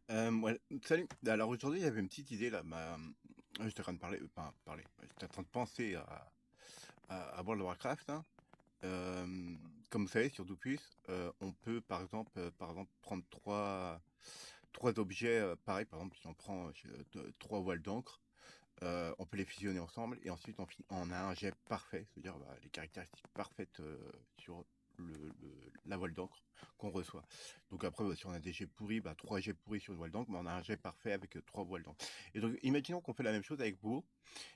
Ouais, salut. Alors aujourd'hui, il y avait une petite idée là. J'étais en train de parler, enfin parler. J'étais en train de penser à World of Warcraft, hein. Comme vous savez, sur Dofus, on peut par exemple prendre trois objets pareils. Par exemple, si on prend trois voiles d'encre, on peut les fusionner ensemble et ensuite on a un jet parfait, c'est-à-dire les caractéristiques parfaites sur la voile d'encre qu'on reçoit. Donc après, si on a des jets pourris, trois jets pourris sur une voile d'encre, mais on a un jet parfait avec trois voiles d'encre. Et donc, imaginons qu'on fait la même chose avec WoW.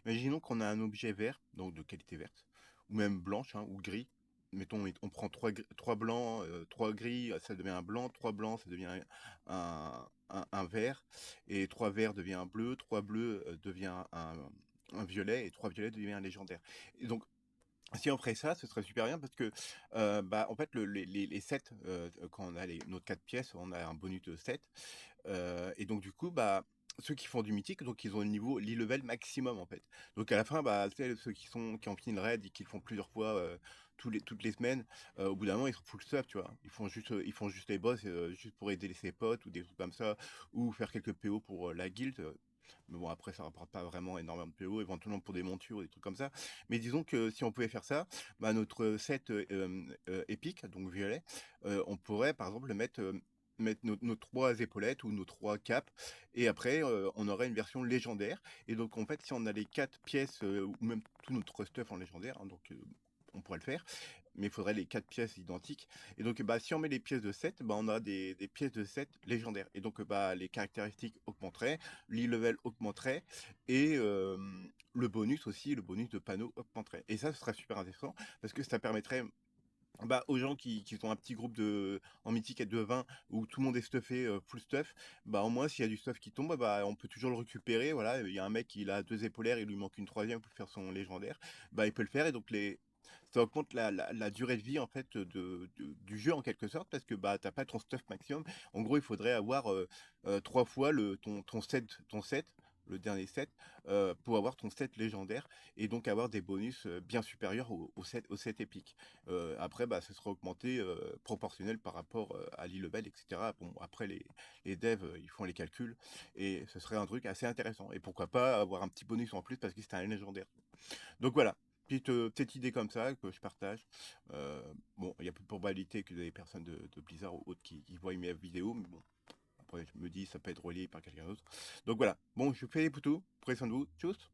Imaginons qu'on a un objet vert, donc de qualité verte, ou même blanche, hein, ou gris. Mettons, on prend trois blancs, trois gris, ça devient un blanc, trois blancs, ça devient un vert, et trois verts devient un bleu, trois bleus devient un violet, et trois violets devient un légendaire. Et donc, si on ferait ça, ce serait super bien parce que, en fait, les sets, quand on a nos 4 pièces, on a un bonus de 7. Et donc du coup, ceux qui font du mythique, donc ils ont le niveau l'e-level maximum, en fait. Donc à la fin, tu sais, ceux qui ont fini le raid et qui le font plusieurs fois, toutes les semaines, au bout d'un moment, ils s'en foutent le stuff, tu vois? Ils font juste les boss, juste pour aider ses potes ou des trucs comme ça, ou faire quelques PO pour, la guilde, mais bon, après, ça rapporte pas vraiment énormément de PO, éventuellement pour des montures ou des trucs comme ça. Mais disons que si on pouvait faire ça, notre set épique, donc violet, on pourrait par exemple mettre nos trois épaulettes ou nos trois capes, et après on aurait une version légendaire. Et donc en fait, si on a les quatre pièces, ou même tout notre stuff en légendaire, hein, donc on pourrait le faire, mais il faudrait les quatre pièces identiques. Et donc si on met les pièces de 7, on a des pièces de 7 légendaires. Et donc les caractéristiques augmenteraient, l'e-level augmenterait, et le bonus aussi, le bonus de panneau augmenterait. Et ça, ce serait super intéressant parce que ça permettrait aux gens qui ont un petit groupe en mythique à 20 où tout le monde est stuffé, full stuff, au moins s'il y a du stuff qui tombe, on peut toujours le récupérer. Voilà, il y a un mec qui a deux épauleères, il lui manque une troisième pour faire son légendaire, il peut le faire. Et donc ça augmente la durée de vie en fait du jeu en quelque sorte, parce que t'as pas ton stuff maximum. En gros, il faudrait avoir trois fois ton set, le dernier set, pour avoir ton set légendaire, et donc avoir des bonus bien supérieurs au set épique. Après, ce sera augmenté proportionnel par rapport à l'e-level, etc. Bon, après, les devs, ils font les calculs, et ce serait un truc assez intéressant. Et pourquoi pas avoir un petit bonus en plus parce que c'est un légendaire. Donc voilà, petite idée comme ça que je partage. Bon, il y a peu de probabilité que des personnes de Blizzard ou autres qui voient mes vidéos, mais bon, après, je me dis, ça peut être relié par quelqu'un d'autre. Donc voilà, bon, je fais les poutous, prenez soin de vous, tchuss!